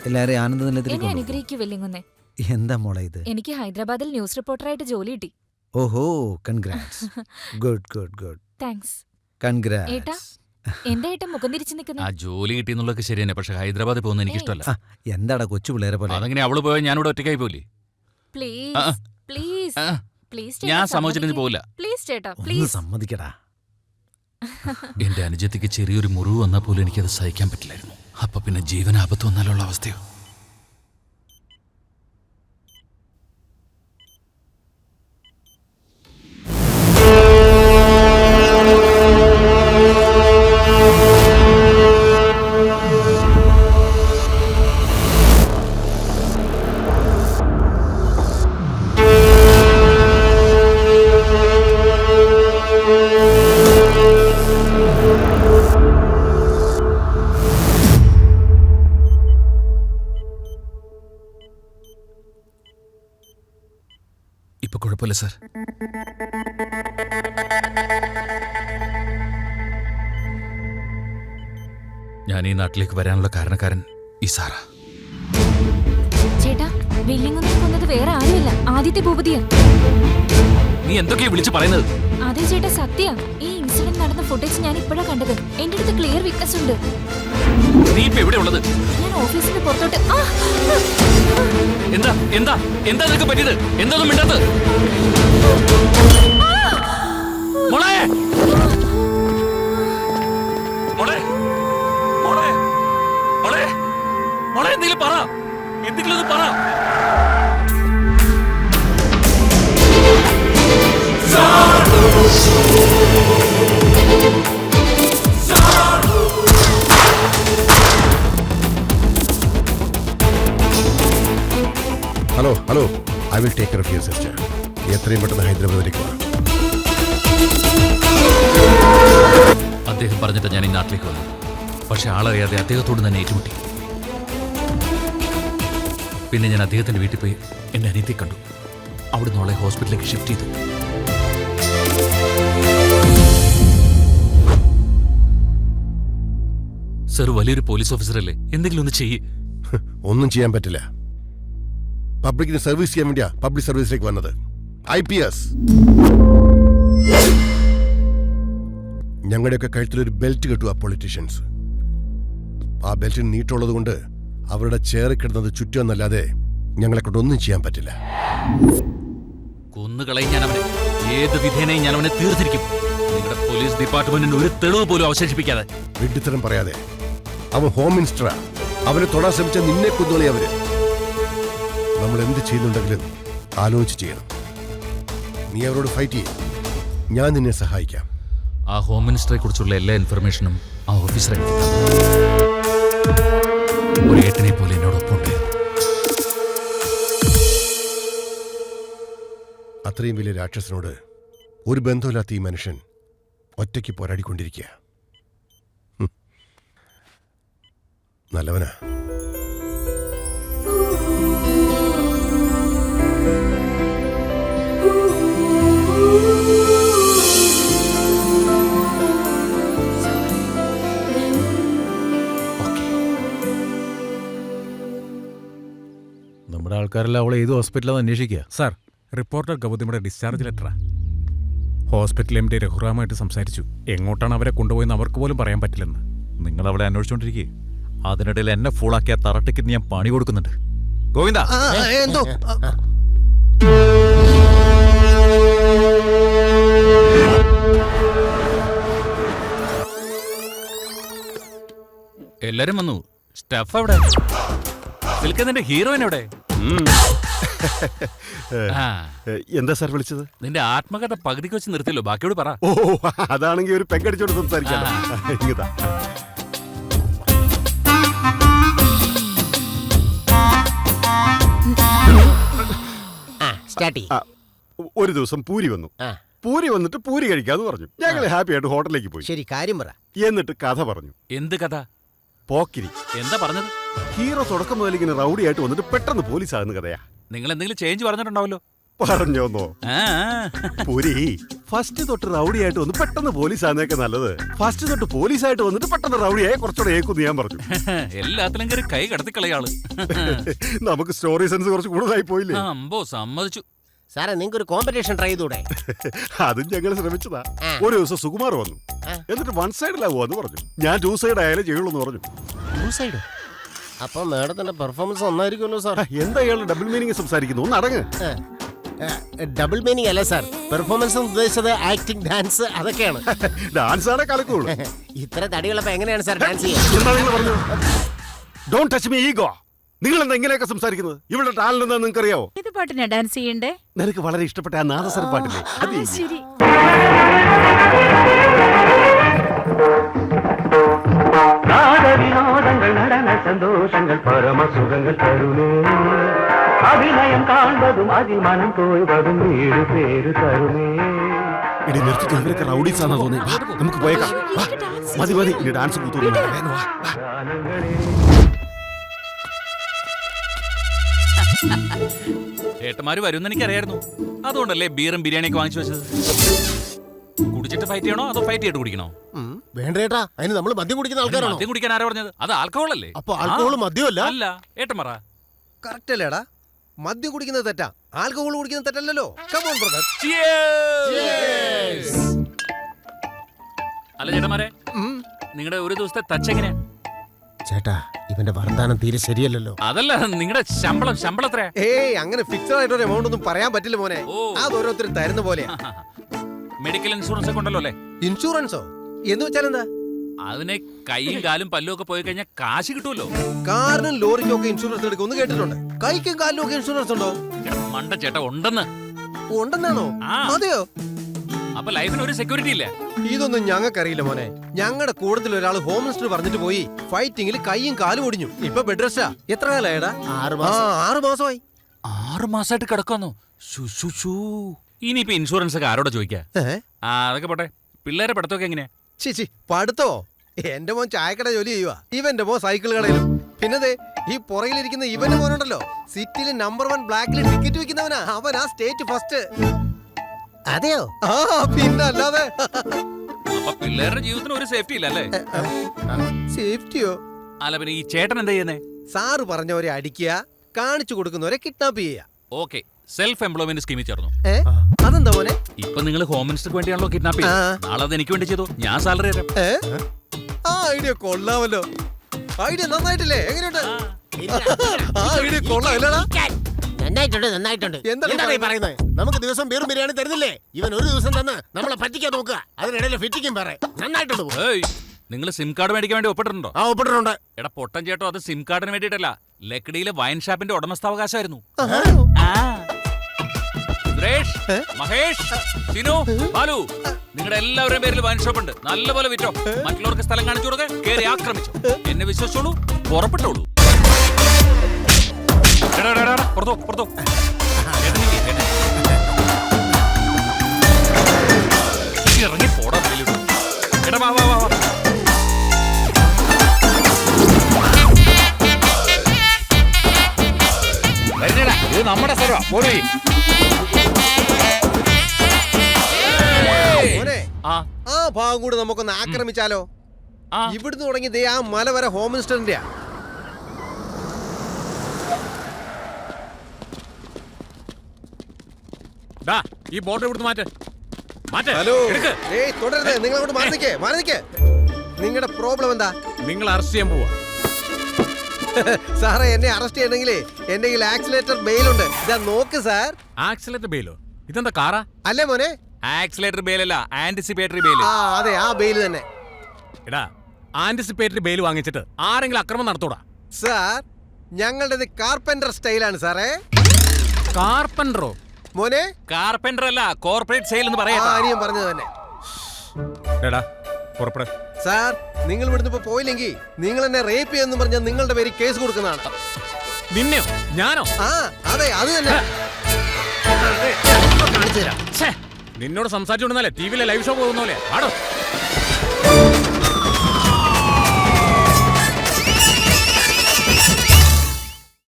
എല്ലാരെയും ആനന്ദ നിലയത്തിലേക്ക് എന്നെ കൊണ്ടുപോ. അനുഗ്രഹിക്കൂ വെല്ലിങ്ങുന്നേ. എന്താ മോളെ ഇത്? എനിക്ക് ഹൈദരാബാദിൽ ന്യൂസ് റിപ്പോർട്ടറായിട്ട് ജോലി കിട്ടി. ഓഹോ, congrats. Good good good. Thanks. ഏട്ടാ, കൺഗ്രാറ്റ്സ്. എന്താ ഏട്ടാ മുഖം തിരിച്ചു ആ നിൽക്കുന്നേ? ജോലി കിട്ടിയെന്നുള്ളതൊക്കെ ശരി തന്നെ, പക്ഷെ ഹൈദരാബാദിൽ പോകുന്നത് എനിക്ക് ഇഷ്ടമല്ല. എന്താടാ കൊച്ചു പിള്ളേരെ പോലെ? അതെങ്ങനെ അവള് പോയാൽ ഞാനിവിടെ ഒറ്റയ്ക്കായി പോലെ? പ്ലീസ് പ്ലീസ് പ്ലീസ് ഞാൻ സമ്മതിച്ചിട്ട് പോവില്ല. പ്ലീസ് ചേട്ടാ, ഒന്ന് പ്ലീസ്. സമ്മതിക്കടാ. എന്റെ അനുജത്തിക്ക് ചെറിയൊരു മുറിവ് വന്നാൽ പോലും എനിക്കത് സഹിക്കാൻ പറ്റില്ലായിരുന്നു. അപ്പൊ പിന്നെ ജീവൻ ആപത്ത് വന്നാലുള്ള അവസ്ഥയോ? ഇപ്പൊ കുഴപ്പമില്ല സാർ. ഞാൻ ഈ നാട്ടിലേക്ക് വരാനുള്ള കാരണക്കാരൻ ഈ സാറാ. ചേട്ടാ, വെല്ലിങ്ങുന്നേ കൊന്നത് വേറെ ആരുമില്ല, ആദ്യത്തെ ഭൂപതിയാ. നീ എന്തൊക്കെയാ വിളിച്ചു പറയുന്നത്? അതെ ചേട്ടാ, സത്യ. ഈ ഇൻസിഡന്റ് നടന്ന ഫുട്ടേജ് ഞാൻ ഇപ്പോഴാ കണ്ടത്. എന്റെ അടുത്ത് ക്ലിയർ വിറ്റ്നസ് ഉണ്ട്. നീ ഇപ്പൊ എവിടെ ഉള്ളത്? ഞാൻ ഓഫീസിന് പുറത്തോട്ട്. എന്താ എന്താ എന്താ നിനക്ക് പറ്റിയത്? എന്താന്നും മിണ്ടാത്തത്? മോളെ മോളെ മോളെ മോളെ മോളെ എന്തെങ്കിലും പറ, എന്തെങ്കിലും ഒന്ന് പറ. Hello hello, I will take care of your sister. എത്രയും പെട്ടെന്ന് ഹൈദരാബാദിലേക്ക് വാ. അദ്ദേഹം പറഞ്ഞിട്ട് ഞാൻ ഈ നാട്ടിലേക്ക് വന്നു. പക്ഷെ ആളറിയാതെ അദ്ദേഹത്തോട് തന്നെ ഏറ്റുമുട്ടി. പിന്നെ ഞാൻ അദ്ദേഹത്തിന്റെ വീട്ടിൽ പോയി എന്റെ അനിയത്തെ കണ്ടു. അവിടുന്ന് അവളെ ഹോസ്പിറ്റലിലേക്ക് ഷിഫ്റ്റ് ചെയ്തു. സർ, വലിയൊരു പോലീസ് ഓഫീസറല്ലേ, എന്തെങ്കിലും ഒന്ന് ചെയ്യേ. ഒന്നും ചെയ്യാൻ പറ്റില്ല. പബ്ലിക്കിന് സർവീസ് ചെയ്യാൻ വേണ്ടിയാ പബ്ലിക് സർവീസിലേക്ക് വന്നത്. IPS. ഞങ്ങളുടെയൊക്കെ കഴുത്തിലൊരു ബെൽറ്റ് കിട്ടും ആ പൊളിറ്റീഷ്യൻസ്. ആ ബെൽറ്റിന് നീട്ടുള്ളത് കൊണ്ട് അവരുടെ ചേറി കിടന്നത് ചുറ്റുമെന്നല്ലാതെ ഞങ്ങളെ കൊണ്ടൊന്നും ചെയ്യാൻ പറ്റില്ല. കൊന്നുകളയും ഞാൻ അവനെ. ഏത് വിധേനയും ഞാൻ അവനെ തീർത്തിരിക്കും. നിങ്ങളുടെ പോലീസ് ഡിപ്പാർട്ട്മെന്റിന് ഒരു തെളിവ് പോലും അവശേഷിപ്പിക്കാതെ. വിഡ്ഢിത്തരം പറയാതെ. അവൻ ഹോം മിനിസ്റ്ററാ. അവനെ തൊടാൻ ശ്രമിച്ച നിന്നെ കൊന്നോളി അവര്. നമ്മൾ എന്ത് ചെയ്യുന്നുണ്ടെങ്കിലും ആലോചിച്ച് ചെയ്യണം. നീ അവരോട് ഫൈറ്റ് ചെയ്യും, ഞാൻ നിന്നെ സഹായിക്കാം. ആ ഹോം മിനിസ്റ്ററെ കുറിച്ചുള്ള എല്ലാ ഇൻഫർമേഷനും ആ ഓഫീസറെ ഒരു ഏട്ടനെ പോലെ എന്നോടൊപ്പമുണ്ട്. അത്രയും വലിയ രാക്ഷസനോട് ഒരു ബന്ധമില്ലാത്ത ഈ മനുഷ്യൻ ഒറ്റയ്ക്ക് പോരാടിക്കൊണ്ടിരിക്കുക. നല്ലവനാ. നമ്മുടെ ആൾക്കാരെല്ലാം അവളെ ഏത് ഹോസ്പിറ്റലാണ് അന്വേഷിക്കുക? സാർ, റിപ്പോർട്ടർ ഗൗതമിയുടെ ഡിസ്ചാർജ് ലെറ്ററാ. ഹോസ്പിറ്റൽ MD രഘുറാമായിട്ട് സംസാരിച്ചു. എങ്ങോട്ടാണ് അവരെ കൊണ്ടുപോയെന്ന് അവർക്ക് പോലും പറയാൻ പറ്റില്ലെന്ന്. നിങ്ങൾ അവളെ അന്വേഷിച്ചോണ്ടിരിക്കേ. അതിനിടയിൽ എന്നെ ഫുള്ളാക്കിയ തറട്ടിക്ക് ഞാൻ പണി കൊടുക്കുന്നുണ്ട്. ഗോവിന്ദ, എന്തോ എല്ലാരും വന്നു. സ്റ്റഫ് എവിടെ? നിൽക്കുന്നതിന്റെ ഹീറോയിൻ എവിടെ? എന്താ സാർ വിളിച്ചത്? നിന്റെ ആത്മകഥ പകുതിക്ക് വെച്ച് നിർത്തിയല്ലോ, ബാക്കിയോട് പറ. ഓ, അതാണെങ്കിൽ ഒരു പെങ്കടിച്ചോട് സംസാരിക്കാം. ഇങ്ങതാ. ഒരു ദിവസം പൂരി വന്നു. പൂരി വന്നിട്ട് പൂരി കഴിക്കാന്ന് പറഞ്ഞു. ഞങ്ങൾ ഹാപ്പി ആയിട്ട് ഹോട്ടലിലേക്ക് പോയി. ശരി, കാര്യം പറ. എന്നിട്ട് കഥ പറഞ്ഞു. എന്ത് കഥ? പോക്കിരി. എന്താ പറഞ്ഞത്? ഹീറോ തുടക്കം മുതൽ ഇങ്ങനെ റൗഡി ആയിട്ട് വന്നിട്ട് പെട്ടെന്ന് പോലീസ് ആകുന്ന കഥയാ. നിങ്ങൾ എന്തെങ്കിലും ചേഞ്ച് പറഞ്ഞിട്ടുണ്ടാവല്ലോ. പറഞ്ഞോന്നോ ആ, പുരി ഫസ്റ്റ് തൊട്ട് റൗഡിയായിട്ട് വന്ന് പെട്ടെന്ന് പോലീസ് ആകുന്നതൊക്കെ നല്ലത്. ഫസ്റ്റ് തൊട്ട് പോലീസായിട്ട് വന്നിട്ട് പെട്ടെന്ന് റൗഡിയായി കുറച്ചുകൂടെ ഏക്കുന്ന് ഞാൻ പറഞ്ഞു. എല്ലാത്തിലും കയറി കൈ കടത്തിക്കളയാള്. നമുക്ക് സ്റ്റോറി സെൻസ് കുറച്ച് കൂടുതലായി പോയില്ലേ? അമ്പോ സമ്മതിച്ചു. സാറേ നിങ്ങൾക്ക് ഒരു കോമ്പറ്റീഷൻ ട്രൈ ചെയ്തൂടെ? അതും ഞങ്ങൾ ശ്രമിച്ചതാ. ഒരു ദിവസം സുകുമാർ വന്നു, എന്നിട്ട് വൺ സൈഡിലാവുമെന്ന് പറഞ്ഞു. ഞാൻ ടു സൈഡ് ആയാലേ ചെയ്യുള്ളൂ എന്ന് പറഞ്ഞു. അപ്പൊ മാഡത്തിന്റെ പെർഫോമൻസ് നന്നായിരിക്കുമല്ലോ സാർ. എന്താ ഇയാൾ ഡബിൾ മീനിങ് സംസാരിക്കുന്നു? ഒന്ന് അടങ്ങ്. ഡബിൾ മീനിങ് അല്ല സാർ, പെർഫോമൻസ് ഉദ്ദേശിച്ചത് ആക്ടിങ്, ഡാൻസ് അതൊക്കെയാണ്. ഡാൻസ് ആണേ കലക്കുള്ളൂ. ഇത്ര തടികളപ്പോ എങ്ങനെയാണ് സാർ ഡാൻസ് ചെയ്യാൻ? എന്താ നിങ്ങൾ പറഞ്ഞു? Don't touch me ego. നിങ്ങൾ എന്താ ഇങ്ങനെയൊക്കെ സംസാരിക്കുന്നത്? ഇവിടെ ടാലന്റ് എന്താ നിങ്ങൾക്ക് അറിയാവോ? ഇത് പാട്ടിനാ ഡാൻസ് ചെയ്യണ്ടേ? നിനക്ക് വളരെ ഇഷ്ടപ്പെട്ട ആ നാദസ്വരം പാട്ടില്ലേ, അത് easy. ശരി. വിനോദങ്ങൾ നടന സന്തോഷങ്ങൾ പരമസുഖങ്ങൾ തരുമേ അഭിനയം കാണുന്നതും അതിൽ മനം തോഴുവതും വീട് പേര് തരുമേ. ഇടി നിർത്തിട്ട് ഇവരൊക്കെ റൗഡീസ് ആണെന്ന് തോന്നി. വാ, നമുക്ക് പോയേക്കാം. വാ. മതി മതി, ഇനി ഡാൻസ് കൂത്തുന്നു. ഏട്ടന്മാര് വരുമെന്ന് എനിക്കറിയായിരുന്നു. അതുകൊണ്ടല്ലേ ബീറും ബിരിയാണിയൊക്കെ വാങ്ങിച്ചു വെച്ചത്. കുടിച്ചിട്ട് ഫൈറ്റ് ചെയ്യണോ അതോ ഫൈറ്റ് ചെയ്തിട്ട് കുടിക്കണോ? വേണ്ടേട്ടാ, അതിന് നമ്മൾ മദ്യം കുടിക്കുന്ന ആൾക്കാരാണോ? മദ്യം കുടിക്കാൻ ആരാ പറഞ്ഞത്? അത് ആൽക്കഹോൾ അല്ലേ? അപ്പൊ ആൽക്കഹോൾ മദ്യമല്ല? അല്ല, ഏട്ടൻ പറ. കറക്റ്റ് അല്ലേടാ? മദ്യം കുടിക്കുന്നത് തെറ്റാ, ആൽക്കഹോൾ കുടിക്കുന്നത് തെറ്റല്ലല്ലോ. Come on brother. അല്ല ചേട്ടന്മാരെ, നിങ്ങളുടെ ഒരു ദിവസത്തെ ടച്ച് എങ്ങനെയാ? ചേട്ടാ, ഇവന്റെ വർത്താനം തീരെ ശരിയല്ലല്ലോ. അതല്ല, നിങ്ങളുടെ ശമ്പളം എത്രയാ? ഏയ്, അങ്ങനെ ഫിക്സഡ് ആയിട്ട് ഒരു എമൗണ്ട് ഒന്നും പറയാൻ പറ്റില്ല മോനെ. ഓ. അത് ഓരോരുത്തരും തരുന്ന പോലെയാ. മെഡിക്കൽ ഇൻഷുറൻസ് ഒക്കെ ഉണ്ടല്ലോ അല്ലേ? ഇൻഷുറൻസോ എന്ന് വെച്ചാൽ എന്താ? അതിനെ കൈയും കാലും പല്ലും ഒക്കെ പോയി കഴിഞ്ഞാൽ കാശ് കിട്ടുമല്ലോ. കാറിനും ലോറിക്കും ഒക്കെ ഇൻഷുറൻസ് എടുക്കും ഒന്ന് കേട്ടിട്ടുണ്ട്. കൈക്കും കാലിനും ഒക്കെ ഇൻഷുറൻസ് ഉണ്ടോ? മണ്ട ചേട്ടാ, ഉണ്ടെന്ന്. ഉണ്ടെന്നാണോ? ആ. അതെയോ? അപ്പൊ ലൈഫിന് ഒരു സെക്യൂരിറ്റി ഇല്ല. ഇതൊന്നും ഞങ്ങൾക്കറിയില്ല മോനെ. ഞങ്ങളുടെ കൂട്ടത്തിൽ ഒരാൾ ഹോം മിനിസ്റ്റർ പറഞ്ഞിട്ട് പോയി ഫൈറ്റിംഗിൽ കൈയും കാലും ഒടിഞ്ഞു. ഇപ്പൊ ബെഡ് റെസ്റ്റാ. എത്ര കാലായടാ? 6 മാസം. 6 മാസമായി. 6 മാസമായിട്ട് കിടക്കുന്നു. ഇനിയിപ്പോ ഇൻഷുറൻസ് ഒക്കെ ആരോടെ ചോദിക്കാ? അതൊക്കെ പോട്ടെ. പിള്ളേരെ പഠിത്തമൊക്കെ എങ്ങനെയാ? ചേച്ചി പഠിത്തോ? എന്റെ മോൻ ചായക്കട ജോലി ചെയ്യുക, ഇവന്റെ മോൻ സൈക്കിൾ കടയിലും. പിന്നെ ഈ പുറകിലിരിക്കുന്ന ഇവന്റെ മോനുണ്ടല്ലോ, സിറ്റിയിലെ നമ്പർ 1 ബ്ലാക്കിൽ ടിക്കറ്റ് വെക്കുന്നവനാ. അവനാ സ്റ്റേറ്റ് ഫസ്റ്റ്. അതെയോ? ആ, പിന്നെ അല്ലാതെ. അപ്പൊ പിള്ളേരുടെ ജീവിതത്തിന് ഒരു സേഫ്റ്റി ഇല്ല അല്ലേ? സേഫ്റ്റിയോ? അല്ല, പിന്നെ ഈ ചേട്ടൻ എന്താ ചെയ്യുന്നേ? സാറ് പറഞ്ഞവരെ അടിക്കുക, കാണിച്ചു കൊടുക്കുന്നവരെ കിഡ്നാപ്പ് ചെയ്യുക. ഓക്കെ, സെൽഫ് എംപ്ലോയ്മെന്റ് സ്കീമിൽ ചേർന്നു. അതെന്താ മോനെ? ഇപ്പൊ നിങ്ങൾ ഹോം മിനിസ്റ്റർക്ക് വേണ്ടിയാണല്ലോ കിഡ്നാപ്പ് ചെയ്യുന്നത്. നാളെ അത് എനിക്ക് വേണ്ടി ചെയ്തു, ഞാൻ സാലറി തരാം. ആ ഐഡിയ കൊള്ളാമല്ലോ. ഐഡിയ നന്നായിട്ടില്ലേ? എങ്ങനെയുണ്ട്? ആ ഐഡിയ കൊള്ളാം അല്ലടാ? നന്നായിട്ടുണ്ട്. എന്താണ് എന്താണ് ഈ പറയുന്നത്? നമുക്ക് ദിവസം ബീറും ബിരിയാണി തരുന്നില്ലേ? ഇവൻ ഒരു ദിവസം തന്ന് നമ്മളെ പറ്റിക്കാൻ നോക്കുക. അതിനിടയിൽ ഫിറ്റിക്കും വേറെ. നന്നായിട്ടുണ്ട്. നിങ്ങൾ സിം കാർഡ് മേടിക്കാൻ വേണ്ടി ഒപ്പിട്ടിട്ടുണ്ടോ? ആ, ഒപ്പിട്ടിട്ടുണ്ട്. എടാ പൊട്ടൻ ചേട്ടോ, അത് സിം കാർഡിന് വേണ്ടിയിട്ടല്ല, ലക്കിടിയിലെ വൈൻ ഷാപ്പിന്റെ ഉടമസ്ഥാവകാശമായിരുന്നു. സുരേഷ്, മഹേഷ്, സിനു, ബാലു, നിങ്ങളുടെ എല്ലാവരുടെയും പേരിൽ വൈൻ ഷോപ്പ് ഉണ്ട്. നല്ലപോലെ വിറ്റോ. മറ്റുള്ളവർക്ക് സ്ഥലം കാണിച്ചു കൊടുക്കുക, കയറി ആക്രമിച്ചോ. എന്നെ വിശ്വസിച്ചോളൂ, പുറപ്പെട്ടോളൂ. പുറത്തോ. ഇറങ്ങി പോടാ. എടാ വാ. ഇത് നമ്മുടെ സ്ഥലമാ. പോയി മോനെ, ആ ഭാഗം കൂടെ നമുക്കൊന്ന് ആക്രമിച്ചാലോ? ഇവിടുന്ന് തുടങ്ങി ദേ ആ മല വരെ ഹോം മിനിസ്റ്ററിന്റെ. ഈ ബോട്ട് ഇവിടുന്ന് മാറ്റ്. ഹലോ, ഏയ് തുടരുത്. നിങ്ങൾ അങ്ങോട്ട് മാറി നിൽക്കേ. നിങ്ങളുടെ പ്രോബ്ലം എന്താ? നിങ്ങൾ അറസ്റ്റ് ചെയ്യാൻ പോവാ. സാറേ, എന്നെ അറസ്റ്റ് ചെയ്യണമെങ്കിലേ എന്റെ കയ്യിൽ ആക്സിലേറ്റർ ബെയിലുണ്ട്. ഇതാ നോക്ക് സാർ. ആക്സിലേറ്റർ ബെയിലോ? ഇതെന്താ കാറാ? അല്ലേ മോനെ? ആക്സിലേറ്റർ ബെയിലല്ല, ആന്റിസിപ്പേറ്ററി ബെയിൽ. ആ അതെ, ആ ബെയിൽ തന്നെ. എടാ, ആന്റിസിപ്പേറ്ററി ബെയിൽ വാങ്ങിച്ചിട്ട് ആരെങ്കിലും അക്രമം നടത്തൂടാ? സാർ, ഞങ്ങളുടേത് കാർപ്പൻറ്റർ സ്റ്റൈലാണ് സാറേ. കാർപ്പൻറ്ററോ? മോനെ, കാർപ്പൻറ്റർ അല്ല, കോർപ്പറേറ്റ് സെയിൽ എന്ന് പറയാ. ആരെയും പറഞ്ഞത് തന്നെ. എടാ, പുറപ്പെട. സാർ, നിങ്ങൾ ഇവിടുന്ന് ഇപ്പൊ പോയില്ലെങ്കിൽ നിങ്ങൾ എന്നെ റേപ്പ് ചെയ്യുന്നു പറഞ്ഞാൽ നിങ്ങളുടെ പേര് കേസ് കൊടുക്കുന്നതാണ്. നിന്നെയോ? ഞാനോ? ആ അതെ, അത് തന്നെ. നിന്നോട് സംസാരിച്ചുകൊണ്ടിരുന്നാലേ ടി വിയിലെ ലൈവ് ഷോ പോകുന്ന പോലെ ആടോ.